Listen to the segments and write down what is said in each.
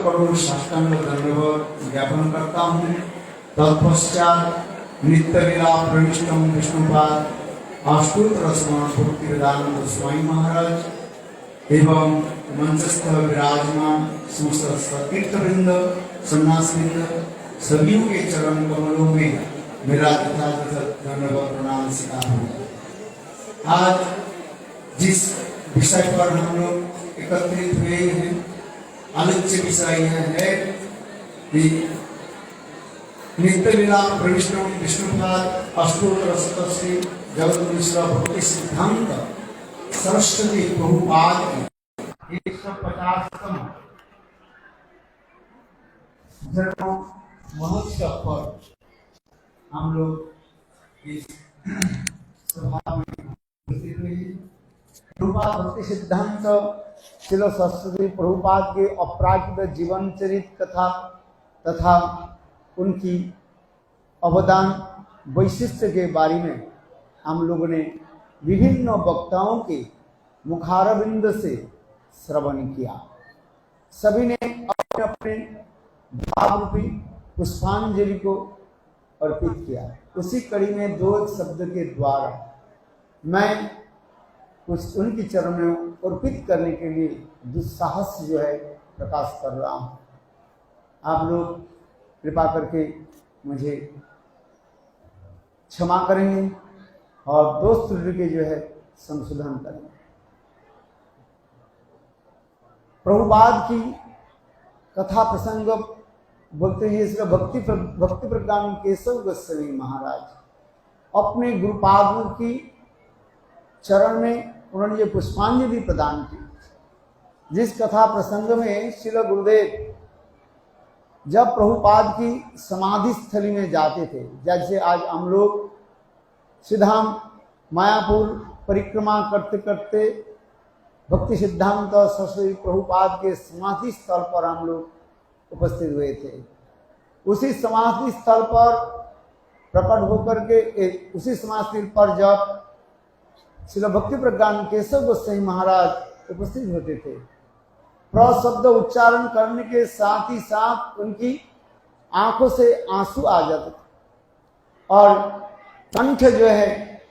करोड़ साष्टांग दंडवत ज्ञापन करता हूँ। तत्पश्चात नित्य लीला प्रविष्टम विष्णुपाद अष्टोत्तर स्मरण भक्ति वेदांत स्वामी महाराज एवं मंचस्थ विराजमान समस्त सतीर्थवृंद सन्यासीवृंद सभी के चरण कमलों में मेरा यथार्थ दंडवत प्रणाम सिखा हूँ। आज जिस विषय पर हम लोग एकत्रित हुए हैं, आलोच्य विषय यह है कि नित्य लीला प्रविष्टम विष्णुपाद अष्टोत्तर शतश्री जगत मिश्र भक्ति सिद्धांत सरस्वती प्रभुपाद की 150तम जन्म महोत्सव पर हम लोग इस सभा में उपस्थित हुए हैं। प्रभुपाद भक्ति सिद्धांत श्रील सरस्वती प्रभुपाद के अपराजित जीवन चरित्र कथा तथा उनकी अवदान वैशिष्ट्य के बारे में हम लोगों ने विभिन्न वक्ताओं के मुखारविंद से श्रवण किया। सभी ने अपने अपने भाव रूपी पुष्पांजलि को अर्पित किया। उसी कड़ी में दो शब्द के द्वारा मैं कुछ उनकी चरण में अर्पित करने के लिए दुस्साहस जो है प्रकाश कर रहा हूँ। आप लोग कृपा करके मुझे क्षमा करेंगे और दोस्त के जो है संशोधन करेंगे। प्रभुपाद की कथा प्रसंग बोलते हैं इसका भक्ति प्रज्ञान केशव गोस्वामी महाराज अपने गुरुपादों की चरण में उन्होंने जो पुष्पांजलि प्रदान की। जिस कथा प्रसंग में श्रील गुरुदेव जब प्रभुपाद की समाधि स्थली में जाते थे, जैसे आज हम लोग सिद्धाम मायापुर परिक्रमा करते करते भक्ति सिद्धांत सरस्वती प्रभुपाद के समाधि स्थल पर हम लोग उपस्थित हुए थे। उसी समाधि स्थल पर प्रकट होकर के उसी समाधि पर जब श्रील भक्ति प्रज्ञान केशव गोस्वामी महाराज उपस्थित होते थे, प्र शब्द उच्चारण करने के साथ ही साथ उनकी आंखों से आंसू आ जाते थे और कंठ जो है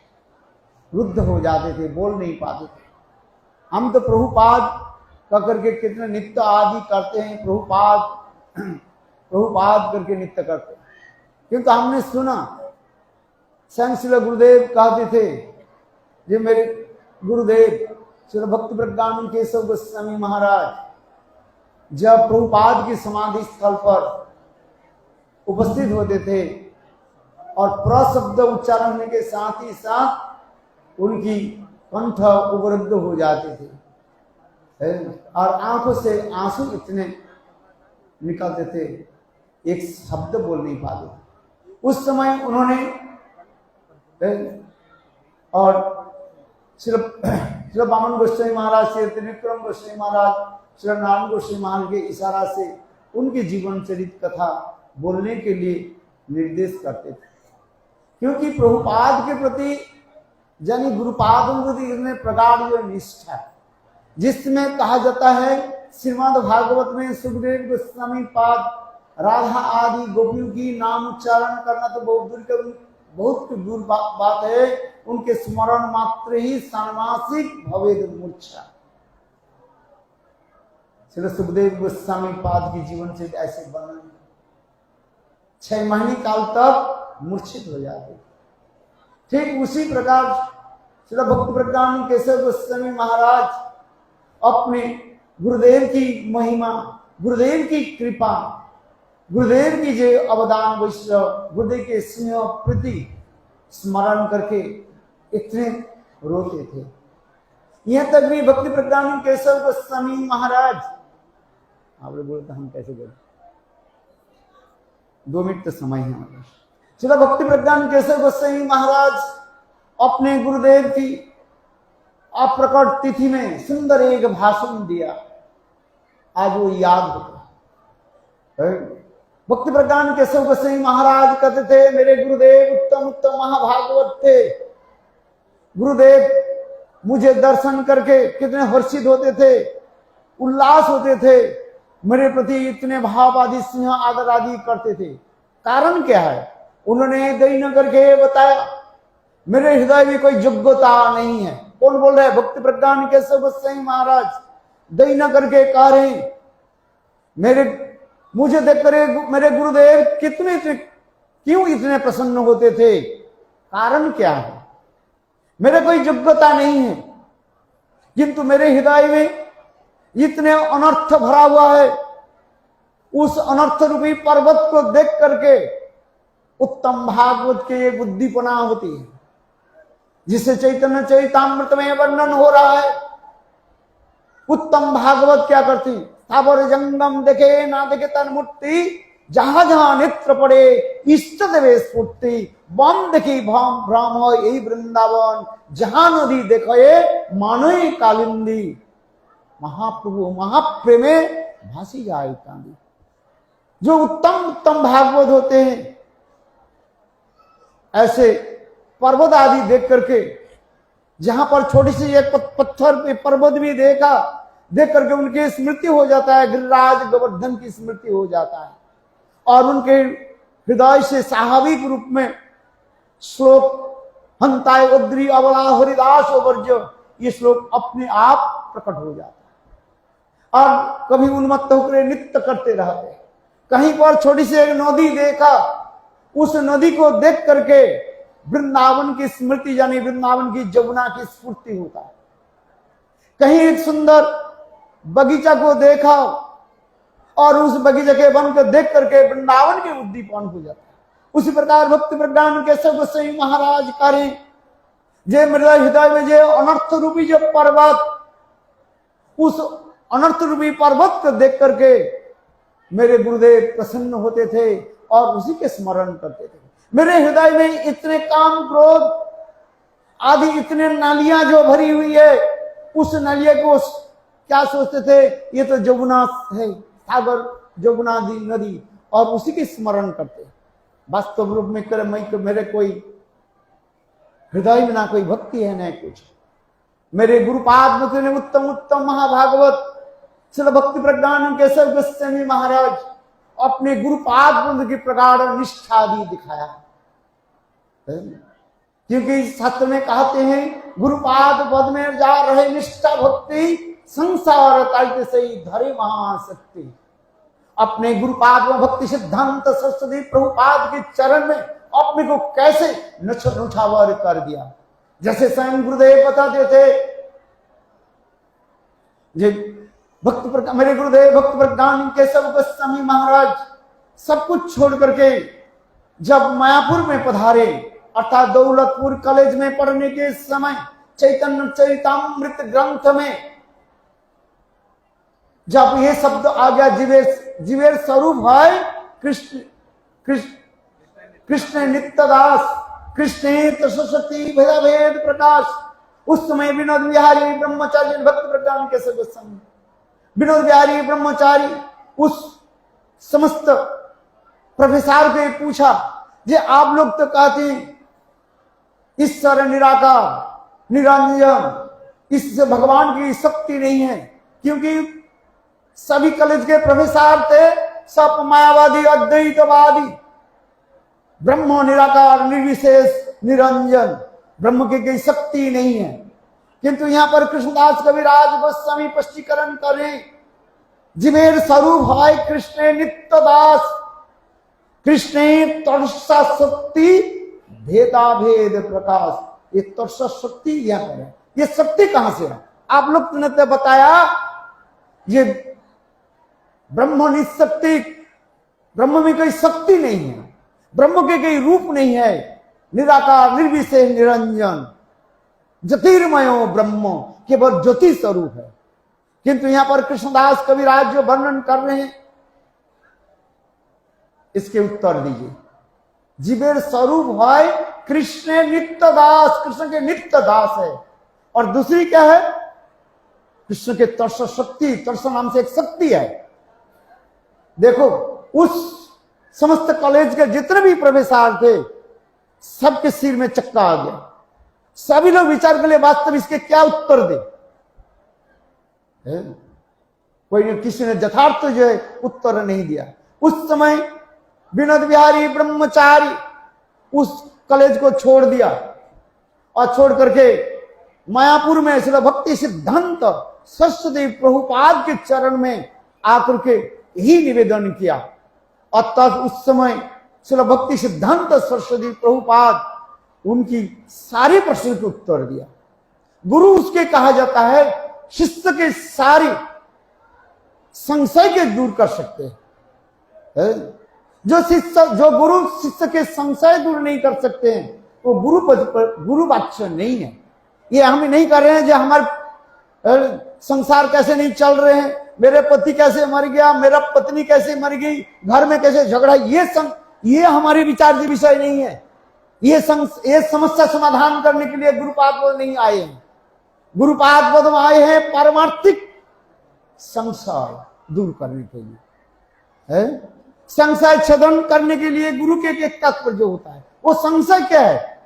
रुद्ध हो जाते थे, बोल नहीं पाते थे। हम तो प्रभुपाद कह करके कितने नित्य आदि करते हैं, प्रभुपाद करके नित्य करते हैं, किंतु हमने सुना स्वयं श्री गुरुदेव कहते थे, जो मेरे गुरुदेव श्री भक्ति प्रज्ञान केशव गोस्वामी महाराज जब प्रभुपाद की समाधि स्थल पर उपस्थित होते थे और प्र शब्द उच्चारण होने के साथ ही साथ उनकी कंठ उग्रद्ध हो जाते थे और आंखों से आंसू इतने निकलते थे, एक शब्द बोल नहीं पाते। उस समय उन्होंने और श्री बामन गोस्वामी महाराज, श्री त्रिविक्रम गोस्वामी महाराज, श्री नारायण गोस्वामी महाराज के इशारा से उनके जीवन चरित्र कथा बोलने के लिए निर्देश करते थे, क्योंकि प्रभुपाद के प्रति यानी गुरुपाद में प्रगाढ़ जो निष्ठा जिसमें कहा जाता है श्रीमद् भागवत में सुखदेव गोस्वामी पाद राधा आदि गोपियों की नाम उच्चारण करना तो बहुत दूर बात है, उनके स्मरण मात्र ही सामासिक भवेद मूर्छा। श्री सुखदेव गोस्वामी पाद की जीवन से ऐसे वर्णन 6 महीने काल तक मूर्छित हो जाते। ठीक उसी प्रकार श्री भक्ति प्रज्ञान केशव गोस्वामी महाराज अपने गुरुदेव की महिमा, गुरुदेव की कृपा, गुरुदेव की जो अवदान वैष्णव गुरुदेव के स्नेह प्रति स्मरण करके इतने रोते थे। यह तक भी भक्ति प्रज्ञान केशव गोस्वामी महाराज, आप लोग बोलते हम कैसे बोले, 2 मिनट तो समय है हमारे। श्री भक्ति प्रज्ञान केशव गोस्वामी महाराज अपने गुरुदेव की अप्रकट तिथि में सुंदर एक भाषण दिया, आज वो याद होता है। भक्ति प्रज्ञान केशव गोस्वामी महाराज कहते थे, मेरे गुरुदेव उत्तम उत्तम महाभागवत थे। गुरुदेव मुझे दर्शन करके कितने हर्षित होते थे, उल्लास होते थे। मेरे प्रति इतने भाव आदि स्नेह आदर आदि करते थे? कारण क्या है? उन्होंने दई न करके बताया, मेरे हृदय में कोई योग्यता नहीं है। कौन बोल रहा है? भक्ति प्रज्ञान केशव गोस्वामी महाराज दई न करके कह रहे हैं, मुझे देखकर मेरे गुरुदेव क्यों इतने प्रसन्न होते थे? कारण क्या है? मेरे कोई योग्यता नहीं है, किंतु मेरे हृदय में इतने अनर्थ भरा हुआ है। उस अनर्थ रूपी पर्वत को देख करके उत्तम भागवत के ये बुद्धिपना होती है, जिसे चैतन्य चरितामृत में वर्णन हो रहा है। उत्तम भागवत क्या करती? स्थावर जंगम देखे ना देखे तन मूर्ति, जहां जहां नेत्र पड़े इष्ट देवे स्फूर्ति, बम देखी भ्रम हो यही वृंदावन, जहां नदी देखे मानो कालिंदी, महाप्रभु महाप्रेमे भासी जाए कांदी। जो उत्तम उत्तम भागवत होते हैं, ऐसे पर्वत आदि देख करके, जहां पर छोटी सी एक पत्थर पे पर्वत भी देख करके उनकी स्मृति हो जाता है, गिरिराज गोवर्धन की स्मृति हो जाता है, और उनके हृदय से स्वाभाविक रूप में श्लोक हंताय उद्री अवला हरिदास वर्ज्य, ये श्लोक अपने आप प्रकट हो जाता है। और कभी उन्मत्त होकर नृत्य करते रहते। कहीं पर छोटी सी एक नदी देखा, उस नदी को देख करके वृंदावन की स्मृति, यानी वृंदावन की जमुना की स्फूर्ति होता है। कहीं एक सुंदर बगीचा को देखा और उस बगीचे के वन को देख करके वृंदावन के उद्दीपन हो जाता है। उसी प्रकार भक्ति प्रज्ञान केशव गोस्वामी महाराज करें, जे मेरे हृदय में जो अनर्थ रूपी जो पर्वत, उस अनर्थ रूपी पर्वत को देख करके मेरे गुरुदेव प्रसन्न होते थे और उसी के स्मरण करते थे। मेरे हृदय में इतने काम क्रोध आदि इतने नालियां जो भरी हुई है, उस नालिया को क्या सोचते थे? ये तो जमुना है, सागर जमुना नदी, और उसी के स्मरण करते। वास्तव रूप में मेरे कोई हृदय में ना कोई भक्ति है ना कुछ। मेरे गुरुपाद ने उत्तम उत्तम महाभागवत श्री भक्ति प्रज्ञान केशव गोस्वामी महाराज अपने गुरुपाद की प्रगाढ़ निष्ठा भी दिखाया। क्योंकि शास्त्र में कहते हैं, गुरुपाद पद में जा रहे निष्ठा भक्ति, संसार काल से ही धरे महाशक्ति। अपने गुरुपाद में भक्ति सिद्धांत सरस्वती प्रभुपाद के चरण में अपने को कैसे नुछावर कर दिया। जैसे स्वयं गुरुदेव बताते थे, मेरे गुरुदेव भक्ति प्रज्ञान केशव गोस्वामी महाराज सब कुछ छोड़ करके जब मायापुर में पधारे, अर्थात दौलतपुर कॉलेज में पढ़ने के समय, चैतन्य चरितामृत ग्रंथ में जब ये शब्द आ गया, जीवेर स्वरूप है कृष्ण कृष्ण नित्यदास, कृष्ण सरस्वती भेदा भेद प्रकाश। उस समय विनोद बिहारी ब्रह्मचारी भक्त प्रज्ञान केशव गोस्वामी, विनोद बिहारी ब्रह्मचारी उस समस्त प्रोफेसर को पूछा, जे आप लोग तो कहते हैं ईश्वर निराकार निरंजन, इससे भगवान की शक्ति नहीं है, क्योंकि सभी कॉलेज के प्रोफेसर थे सब मायावादी अद्वैतवादी। ब्रह्म निराकार निर्विशेष निरंजन, ब्रह्म की कोई शक्ति नहीं है। किंतु यहाँ पर कृष्णदास कविराज गोस्वामी स्पष्टीकरण करें, जिमेर स्वरूप है कृष्ण नित्यदास, कृष्ण तर्षा शक्ति भेदा भेद प्रकाश। ये तर्षा शक्ति यहाँ पर है। ये शक्ति कहां से है? आप लोग ने बताया, ये ब्रह्म निशक्ति, ब्रह्म में कोई शक्ति नहीं है, ब्रह्म के कोई रूप नहीं है, निराकार निर्विशेष निरंजन ज्योतिर्मयो ब्रह्म, केवल ज्योति स्वरूप है। किंतु यहां पर कृष्णदास कविराज जो वर्णन कर रहे हैं, इसके उत्तर दीजिए। जीवेर स्वरूप है कृष्ण नित्य दास, कृष्ण के नित्य दास है। और दूसरी क्या है? कृष्ण के तर्ष शक्ति, तर्ष नाम से एक शक्ति है। देखो, उस समस्त कॉलेज के जितने भी प्रोफेसर थे, सबके सिर में चक्का आ गया। सभी लोग विचार कर ले, वास्तव इसके क्या उत्तर दे। किसी ने यथार्थ जो है उत्तर नहीं दिया। उस समय विनोद बिहारी ब्रह्मचारी उस कॉलेज को छोड़ दिया और छोड़ करके मायापुर में श्रील भक्ति सिद्धांत सरस्वती प्रभुपाद के चरण में आकर के ही निवेदन किया। और तब उस समय श्रील भक्ति सिद्धांत सरस्वती प्रभुपाद उनकी सारे प्रश्न के उत्तर दिया। गुरु उसके कहा जाता है शिष्य के सारी संशय के दूर कर सकते हैं। जो गुरु शिष्य के संशय दूर नहीं कर सकते हैं वो गुरु वात्स्य नहीं है। ये हम नहीं कर रहे हैं जो हमारे संसार कैसे नहीं चल रहे हैं, मेरे पति कैसे मर गया, मेरा पत्नी कैसे मर गई, घर में कैसे झगड़ा, ये हमारे विचार के विषय नहीं है। ये समस्या समाधान करने के लिए गुरुपाद नहीं आए हैं। गुरुपाद पद आए हैं पारमार्थिक संशय दूर करने के लिए, है संशय छेदन करने के लिए। गुरु के एक तात्पर्य जो होता है वो संशय क्या है,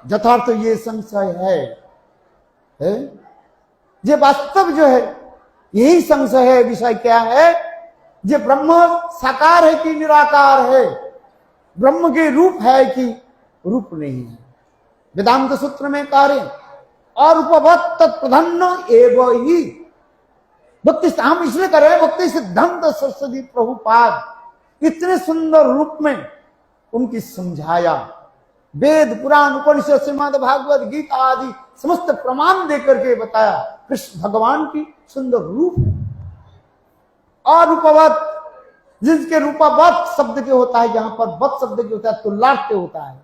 यथार्थ ये संशय है ये वास्तव जो है यही संशय है। विषय क्या है, ये ब्रह्म साकार है कि निराकार है, ब्रह्म के रूप है कि रूप नहीं है। वेदांत सूत्र में कार्य और उपवत तत्प्रधान एवं ही भक्ति हम इसलिए कर रहे हैं। भक्ति सिद्धांत सरस्वती प्रभुपाद इतने सुंदर रूप में उनकी समझाया, वेद पुराण उपनिषद श्रीमद् भागवत गीता आदि समस्त प्रमाण देकर के बताया कृष्ण भगवान की सुंदर रूप है। और रूपवत जिसके रूपवत शब्द के होता है, जहां पर वत शब्द के होता है तुल्लार्थ होता है।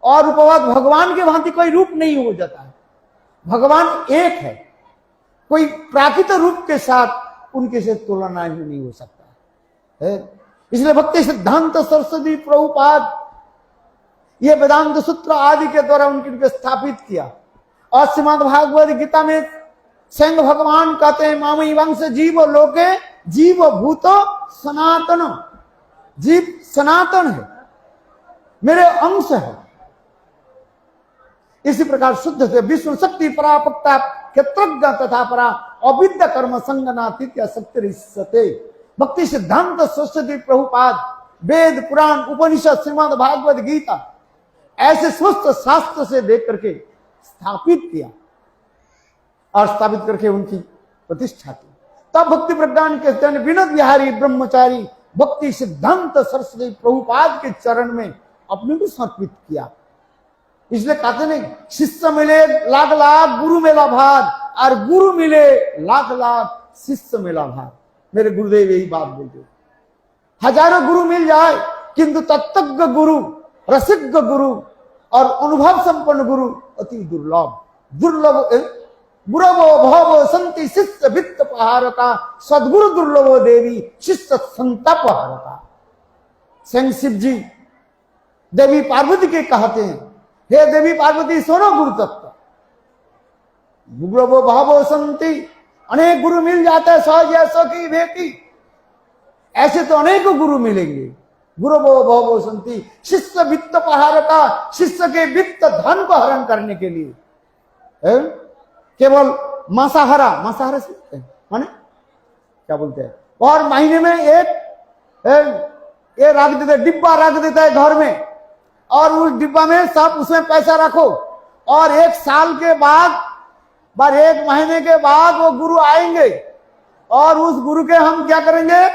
और रूपवत भगवान के भांति कोई रूप नहीं हो जाता है, भगवान एक है, कोई प्राकृत रूप के साथ उनके से तुलना ही नहीं हो सकता है। इसलिए भक्ति सिद्धांत सरस्वती प्रभुपाद ये वेदांत सूत्र आदि के द्वारा उनके स्थापित किया। और श्रीमद् भागवत गीता में स्वयं भगवान कहते हैं मामई वंश जीव लोके जीव भूत सनातन, जीव सनातन है, मेरे अंश है। इसी प्रकार शुद्ध से विष्णु शक्ति परापक्ता क्षेत्रज्ञ तथा परा अविद्या कर्म संगनातीत्य सत्य भक्ति सिद्धांत सरस्वती प्रभुपाद वेद पुराण उपनिषद श्रीमद् भागवत गीता ऐसे समस्त शास्त्र से देख करके स्थापित किया और स्थापित करके उनकी प्रतिष्ठा की। तब भक्ति प्रज्ञान के चरण विनोद बिहारी ब्रह्मचारी भक्ति सिद्धांत सरस्वती प्रभुपाद के चरण में अपने को समर्पित किया। इसलिए कहते नहीं शिष्य मिले लाख लाख गुरु मिला भाग, और गुरु मिले लाख लाख शिष्य मिला भाग। मेरे गुरुदेव यही बात बोलते, हजारों गुरु मिल जाए किंतु तत्त्वज्ञ गुरु, रसिज्ञ गुरु और अनुभव संपन्न गुरु अति दुर्लभ। गुरवो भवो संति शिष्य वित्त पहारता, सदगुरु दुर्लभो देवी शिष्य संताप हारता। स्वयं शिव जी देवी पार्वती के कहते हैं, हे देवी पार्वती सुनो गुरु तत्व। गुरवो भवो संति, अनेक गुरु मिल जाते हैं, 100 की बेटी ऐसे तो अनेक गुरु मिलेंगे। गुरवो भवो संति, शिष्य वित्त पहारता, शिष्य के वित्त धन को हरण करने के लिए केवल मांसाहारा से माने क्या बोलते हैं, और महीने में एक रख देते, डिब्बा रख देता है घर में, और उस डिब्बा में सब उसमें पैसा रखो, और 1 साल के बाद 1 महीने के बाद वो गुरु आएंगे और उस गुरु के हम क्या करेंगे,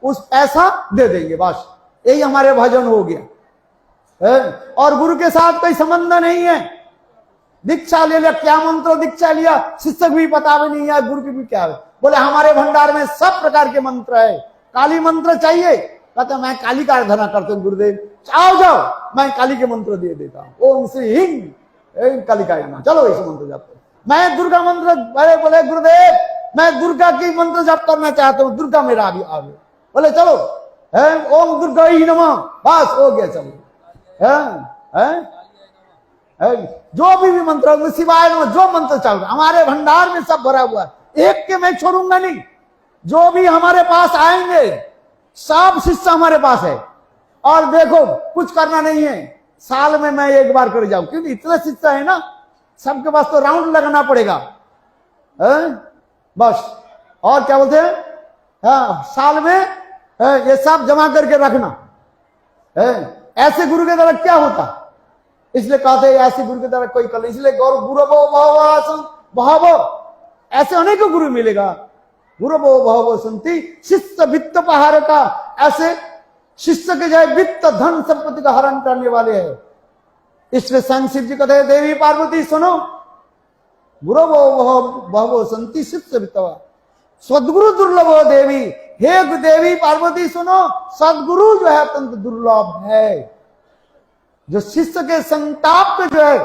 उस पैसा दे देंगे, बस यही हमारे भजन हो गया। और गुरु के साथ कोई संबंध नहीं है। दीक्षा ले लिया, क्या मंत्र दीक्षा लिया, शिक्षक भी पता भी नहीं है, गुरु की भी क्या है। बोले हमारे भंडार में सब प्रकार के मंत्र है, काली मंत्र चाहिए, कहते मैं काली का आराधना करता हूँ गुरुदेव, जाओ मैं काली के मंत्र दे देता हूँ, ओम श्री हिंग कालिका नमः, चलो इस मंत्र जप करो। मैं दुर्गा मंत्र, बोले गुरुदेव मैं दुर्गा की मंत्र जप करना चाहता हूँ, दुर्गा मेरा आगे आगे, बोले चलो ओम दुर्गा ही नमः, बस हो गया, चलो जो भी मंत्र शिवाय नमः, जो मंत्र चल रहा हमारे भंडार में सब भरा हुआ है, एक के मैं छोड़ूंगा नहीं। जो भी हमारे पास आएंगे सब शिष्य हमारे पास है, और देखो कुछ करना नहीं है, साल में मैं 1 बार कर जाऊं, क्योंकि इतना शिष्य है ना, सबके पास तो राउंड लगाना पड़ेगा बस। और क्या बोलते हैं, साल में ये सब जमा करके रखना। ऐसे गुरु के द्वारा क्या होता, इसलिए कहते हैं ऐसे गुरु के द्वारा कोई कल, इसलिए गौरव गुरव भाव ऐसे अनेकों गुरु मिलेगा। गुरु भाव संति शिष्य वित्त पहाड़ का, ऐसे शिष्य के जाए वित्त धन संपत्ति का हरण करने वाले हैं। इसलिए संत शिव जी कहते हैं देवी पार्वती सुनो, गुरु भाव संति शिष्य वित्त सदगुरु दुर्लभ देवी, हे देवी पार्वती सुनो, सदगुरु जो है अत्यंत दुर्लभ है, जो शिष्य के संताप पे जो है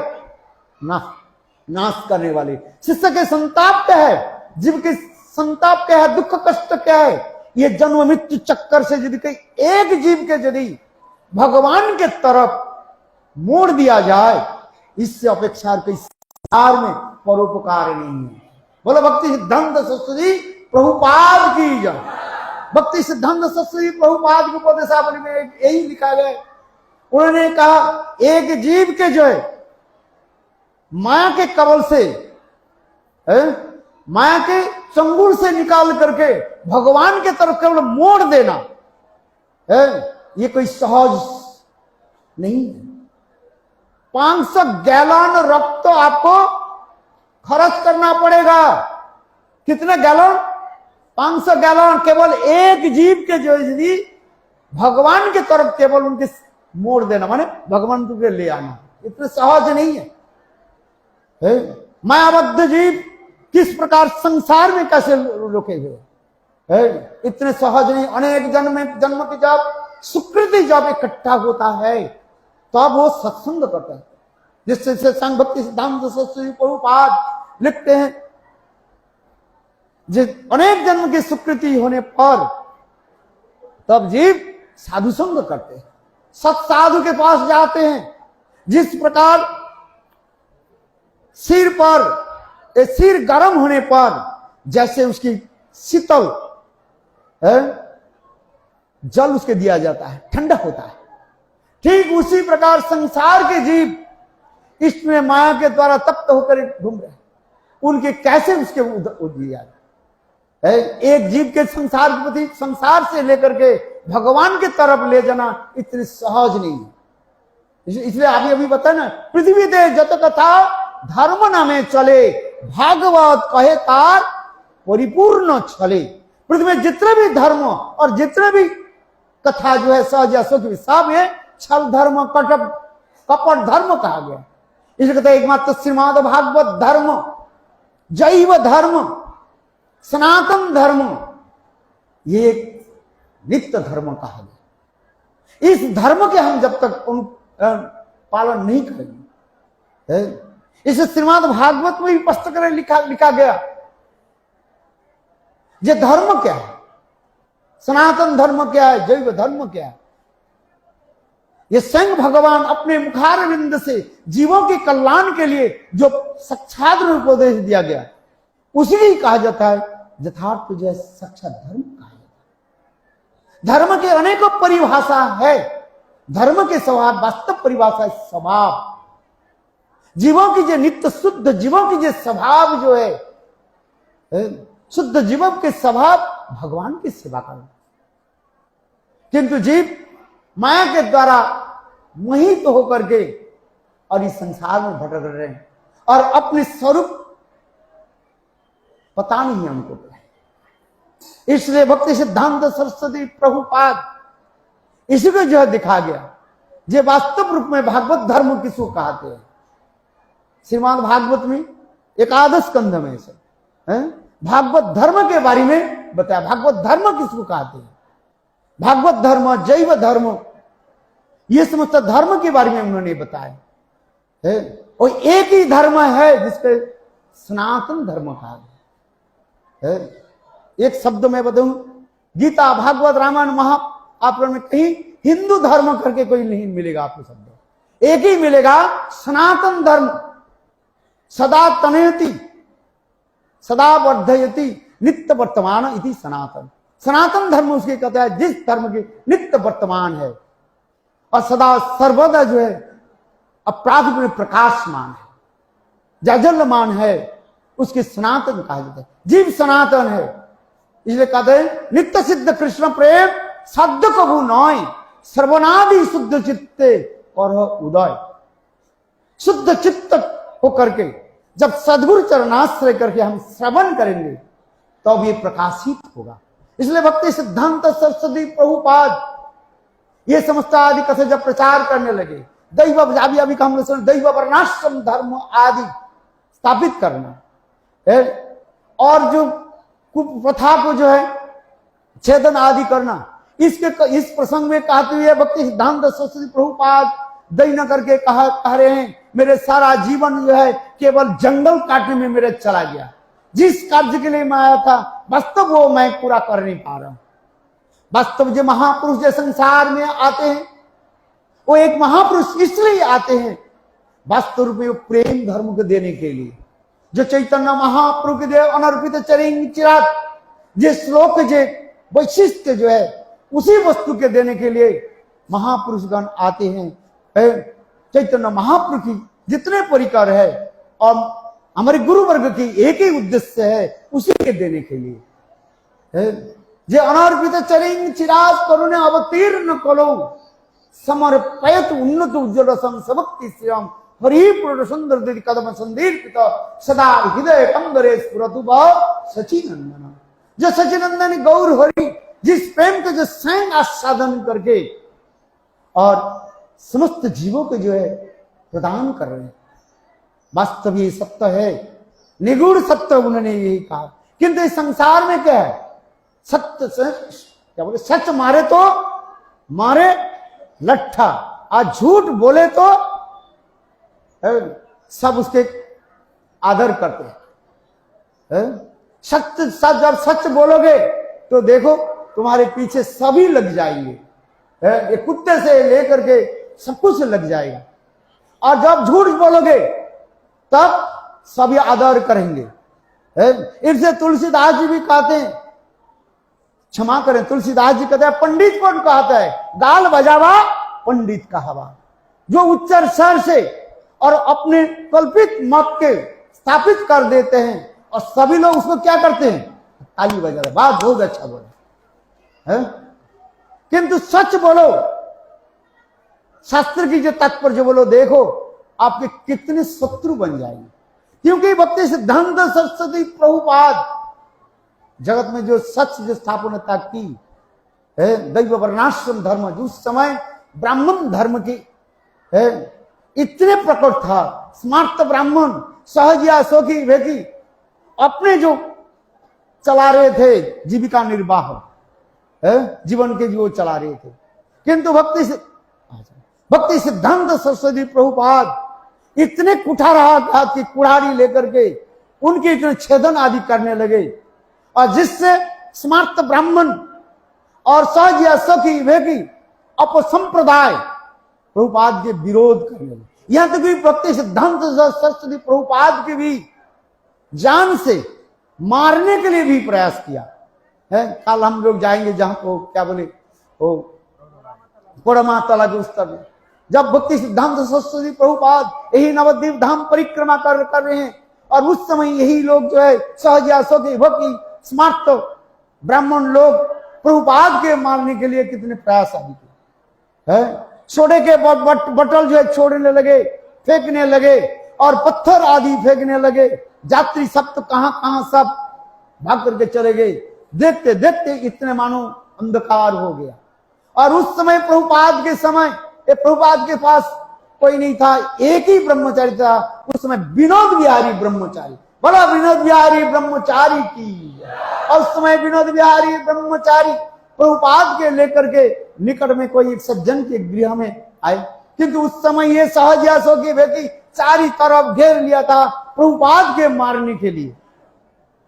नाश करने वाले, शिष्य के संताप क्या है, जीव के संताप क्या है, दुख कष्ट क्या है, ये जन्म मृत्यु चक्कर से यदि कोई एक जीव के यदि भगवान के तरफ मोड़ दिया जाए, इससे अपेक्षा कोई संसार में परोपकार नहीं है। बोलो भक्ति सिद्धांत सरस्वती प्रभुपाद की जय। भक्ति सिद्धांत सरस्वती प्रभुपाद के उपदेशावली में यही लिखा गया। उन्होंने कहा एक जीव के जो है माया के कवल से, माया के चंगुल से निकाल करके भगवान के तरफ केवल मोड़ देना ये कोई सहज नहीं है। 500 गैलन रक्त आपको खर्च करना पड़ेगा। कितने गैलन? 500 गैलन केवल एक जीव के जो यदि भगवान के तरफ केवल उनके मोड़ देना, माने भगवान को ले आना, इतने सहज नहीं है। मायाबद्ध जीव किस प्रकार संसार में कैसे रोके हुए है, इतने सहज नहीं। अनेक जन्म के जब सुकृति जब इकट्ठा होता है तब वो सत्संग करता है, जिससे संघ भक्ति सिद्धांत सरस्वती प्रभुपाद लिखते हैं जिस अनेक जन्म की सुकृति होने पर तब जीव साधु संग करते हैं, सत्साधु के पास जाते हैं। जिस प्रकार सिर पर सिर गर्म होने पर जैसे उसकी शीतल जल उसके दिया जाता है, ठंडा होता है, ठीक उसी प्रकार संसार के जीव इसमें माया के द्वारा तप्त होकर घूम रहे हैं, उनके कैसे उसके दिया है। एक जीव के संसार के प्रति, संसार से लेकर के भगवान के तरफ ले जाना इतनी सहज नहीं है। इसलिए अभी बताया ना, पृथ्वी दे जत कथा धर्म नामे चले, भागवत कहे तार परिपूर्ण छले। पृथ्वी में जितने भी धर्म और जितने भी कथा जो है सहज या सुख सब है छल धर्म, कपट धर्म कहा गया। इसलिए कहते एकमात्र श्रीमद् भागवत धर्म, जैव धर्म, सनातन धर्म, ये एक नित्य धर्म कहा गया। इस धर्म के हम जब तक पालन नहीं करेंगे, इसे श्रीमद् भागवत में भी स्पष्ट कर लिखा गया ये धर्म क्या है, सनातन धर्म क्या है, जैव धर्म क्या है। ये स्वयं भगवान अपने मुखारविंद से जीवों के कल्याण के लिए जो साक्षात रूप उपदेश दिया गया उसी ही कहा जाता है यथार्थ जो है साक्षात धर्म कहा जाता है। धर्म के अनेकों परिभाषा है, धर्म के स्वभाव वास्तव परिभाषा है स्वभाव। जीवों की जो नित्य शुद्ध जीवों की जो स्वभाव जो है शुद्ध जीवों के स्वभाव भगवान की सेवा करना, किंतु जीव माया के द्वारा मोहित होकर के और इस संसार में भटक रहे हैं और अपने स्वरूप पता नहीं हमको क्या है। इसलिए भक्ति सिद्धांत सरस्वती प्रभुपाद इसी को जो है दिखा गया जे वास्तव रूप में भागवत धर्म किसको कहते हैं। श्रीमद् भागवत में एकादश स्कंध में से भागवत धर्म के बारे में बताया। भागवत धर्म किसको कहते हैं, भागवत धर्म, जैव धर्म, ये समस्त धर्म के बारे में उन्होंने बताया। और एक ही धर्म है जिसके सनातन धर्म कहा गया है। एक शब्द में बताऊं, गीता, भागवत, रामायण, महाभारत में कहीं हिंदू धर्म करके कोई नहीं मिलेगा आपको शब्द, एक ही मिलेगा सनातन धर्म। सदा तनयति सदा वर्धयति नित्य वर्तमान इति सनातन। सनातन धर्म उसके कहता है जिस धर्म के नित्य वर्तमान है और सदा सर्वदा जो है अपराध में प्रकाशमान है, जाजल्यमान है, उसके सनातन कहा जाता है। जीव सनातन है इसलिए कहते हैं नित्य सिद्ध कृष्ण प्रेम शब्द कभू नय, श्रवणादि शुद्ध चित्ते और उदय। शुद्ध चित्त होकर के जब सदगुरु चरणाश्रय करके हम श्रवण करेंगे तो अब ये प्रकाशित होगा। इसलिए भक्ति सिद्धांत सरस्वती प्रभुपाद ये समस्त आदि कथे जब प्रचार करने लगे, दैव अभी हम लोग दैव वर्णाश्रम धर्म आदि स्थापित करना है और जो कुप्रथा को जो है छेदन आदि करना, इस प्रसंग में कहते हुए भक्ति सिद्धांत सरस्वती प्रभुपाद दैना करके कह रहे हैं मेरे सारा जीवन जो है केवल जंगल काटने में मेरे चला गया। जिस कार्य के लिए मैं आया था वास्तव वो मैं पूरा कर नहीं पा रहा हूं। वास्तव जो महापुरुष जो संसार में आते हैं वो एक महापुरुष इसलिए आते हैं वास्तव रूप में प्रेम धर्म को देने के लिए। जो चैतन्य महाप्रभु के देव अनर्पित चरिंग चिराग जिस श्लोक जो वैशिष्ट जो है उसी वस्तु के देने के लिए महापुरुषगण आते हैं। चैतन्य महाप्रभु की जितने परिकर है और हमारे गुरु वर्ग की एक ही उद्देश्य है उसी के देने के लिए। जे अनर्पित चरिंग चिराग करुणे अवतीर्ण कलो समर्पयत उन्नत उज्ज्वल संभक्ति श्रीराम हरिपूर्ण सुंदर कदम संदीर्पित सदा हृदय कंदरे स्फुरतु सचिनंदन। जो सचिनंदन गौर हरि जिस प्रेम को जो स्वयं आस्वादन करके और समस्त जीवों को जो है प्रदान कर रहे हैं। वास्तव ये सत्य है, निगूढ़ सत्य उन्होंने यही कहा। किंतु इस संसार में क्या है, सत्य क्या बोले, सच मारे तो मारे लट्ठा, आज झूठ बोले तो सब उसके आदर करते हैं। सत्य जब सच बोलोगे तो देखो तुम्हारे पीछे सभी लग जाएंगे, ये कुत्ते से लेकर के सब कुछ लग जाएगा। और जब झूठ बोलोगे तब सभी आदर करेंगे। इससे तुलसीदास जी भी कहते हैं, क्षमा करें, तुलसीदास जी कहते हैं पंडित कौन कहता है, गाल बजावा पंडित कहावा। जो उच्चर स्वर से और अपने कल्पित मत के स्थापित कर देते हैं और सभी लोग उसको क्या करते हैं, ताली बजा रहे, बात बहुत अच्छा बोले। किंतु सच बोलो, शास्त्र की जो तात्पर्य बोलो, देखो आपके कितने शत्रु बन जाएंगे। क्योंकि भक्ति सिद्धांत सरस्वती प्रभुपाद जगत में जो सच जो स्थापना की है, दैव वर्णाश्रम धर्म जो उस समय ब्राह्मण धर्म की है इतने प्रकट था। स्मार्त ब्राह्मण सहज या शोकी वेकी अपने जो चला रहे थे जीविका निर्वाह जीवन के जो चला रहे थे। किंतु भक्ति सिद्धांत सरस्वती प्रभुपाद इतने कुठा रहा था कि कुड़ारी लेकर के उनके इतने छेदन आदि करने लगे और जिससे स्मार्त ब्राह्मण और सहज या सखी वेगी अपसंप्रदाय प्रभुपाद के विरोध करने लगे। यहां तक भी भक्ति सिद्धांत सरस्वती प्रभुपाद के भी जान से मारने के लिए भी प्रयास किया है। कल हम लोग जाएंगे जहां को क्या बोले वो कोड़मा तला के उस तरफ, जब भक्ति सिद्धांत सरस्वती प्रभुपाद यही नवद्वीप धाम परिक्रमा कर रहे हैं और उस समय यही लोग जो है सहज या सखी भक्ति स्मार्त ब्राह्मण लोग प्रभुपाद के मारने के लिए कितने प्रयास आदि किए। सोडे के बटल जो है छोड़ने लगे, फेंकने लगे और पत्थर आदि फेंकने लगे। यात्री सब तो कहां सब भाग करके चले गए। देखते देखते इतने मानो अंधकार हो गया। और उस समय प्रभुपाद के समय प्रभुपाद के पास कोई नहीं था, एक ही ब्रह्मचारी था उस समय, विनोद बिहारी ब्रह्मचारी। बोला विनोद बिहारी ब्रह्मचारी की। और उस समय विनोद बिहारी ब्रह्मचारी प्रभुपाद के लेकर के निकट में कोई एक सज्जन के गृह में आए। किंतु उस समय ये सहज या सखी व्यक्ति चारी तरफ घेर लिया था प्रभुपाद के मारने के लिए।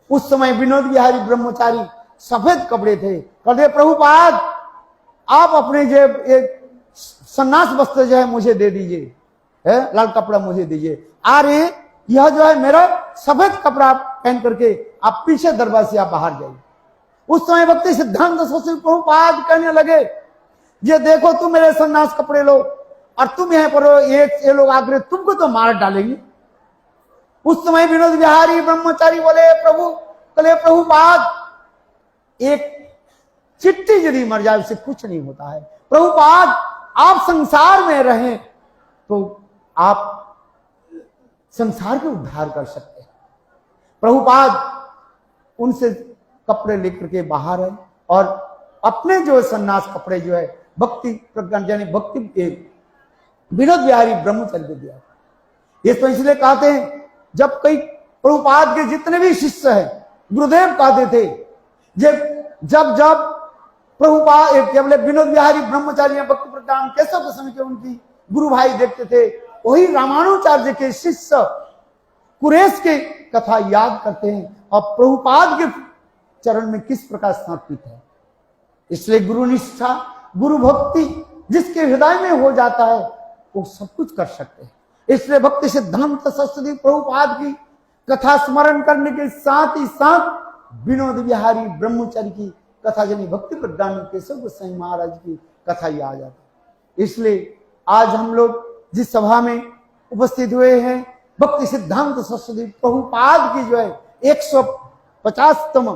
उस समय विनोद बिहारी ब्रह्मचारी सफेद कपड़े थे, कहते प्रभुपाद आप अपने जो एक सन्यास वस्त्र जो है मुझे दे दीजिए, लाल कपड़ा मुझे दीजिए। अरे यह जो है मेरा सफेद कपड़ा पहन करके आप पीछे दरवाजे से आप बाहर जाइए। उस समय भक्ति सिद्धांत सरस्वती प्रभुपाद कहने लगे ये देखो तुम मेरे सन्यास कपड़े लो और तुम यहाँ पर ये लोग आकर तुमको तो मार डालेंगे। उस समय विनोद बिहारी ब्रह्मचारी बोले प्रभुपाद एक चिट्ठी यदि मर जाए उससे कुछ नहीं होता है। प्रभुपाद आप संसार में रहें तो आप संसार के उद्धार कर सकते हैं। प्रभुपाद उनसे कपड़े लेकर के बाहर है और अपने जो सन्यास कपड़े जो है भक्ति प्रज्ञान यानी भक्ति विनोद बिहारी ब्रह्मचर्य को दिया। ये तो इसलिए कहते हैं जब कई प्रभुपाद के जितने भी शिष्य हैं गुरुदेव कहते थे जब जब प्रभुपाद केवल विनोद बिहारी ब्रह्मचारी भक्ति प्रज्ञान केशव के समय के उनकी गुरु भाई देखते थे, वही रामानुचार्य के शिष्य कुरेश के कथा याद करते हैं और प्रभुपाद के चरण में किस प्रकार समर्पित है। इसलिए गुरु निष्ठा गुरु भक्ति जिसके हृदय में हो जाता है वो सब कुछ कर सकते हैं। इसलिए भक्ति सिद्धांत सरस्वती प्रभुपाद की कथा स्मरण करने के साथ ही साथ विनोद बिहारी ब्रह्मचारी की कथा यानी भक्ति प्रज्ञान केशव गोस्वामी महाराज की कथा ही आ जाती है। इसलिए आज हम लोग जिस सभा में उपस्थित हुए हैं भक्ति सिद्धांत सरस्वती प्रभुपाद की जो है 150तम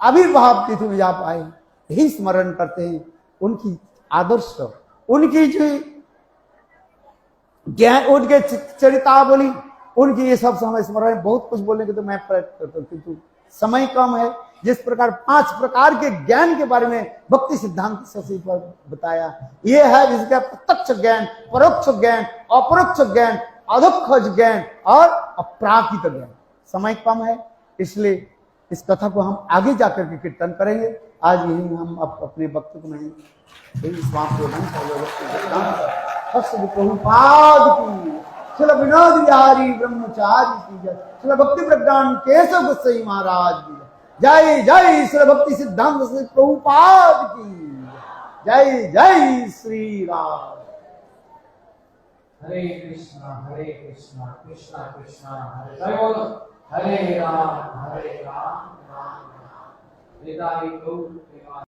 आविर्भाव तिथि में आप आए यही स्मरण करते हैं। उनकी आदर्श उनकी जो ज्ञान उनके चरितावली उनकी ये सब समय स्मरण बहुत कुछ बोलेंगे तो मैं प्रयत्न करता हूँ किंतु समय कम है। जिस प्रकार 5 प्रकार के ज्ञान के बारे में भक्ति सिद्धांत सरस्वती पर बताया ये है जिसका प्रत्यक्ष ज्ञान परोक्ष ज्ञान अपरोक्ष ज्ञान अधोक्षज ज्ञान और अप्राकृत ज्ञान। समय कम है इसलिए इस कथा को हम आगे जाकर के कीर्तन करेंगे। आज यही हम अपने वक्तव्य में प्रभुपाद की श्री विनोद बिहारी ब्रह्मचारी की जय, श्री भक्ति प्रज्ञान केशव गोस्वामी महाराज की जय, जय श्री भक्ति सिद्धांत श्री प्रभुपाद की जय, जय श्री राम। हरे कृष्णा कृष्णा कृष्णा हरे राम राम राम।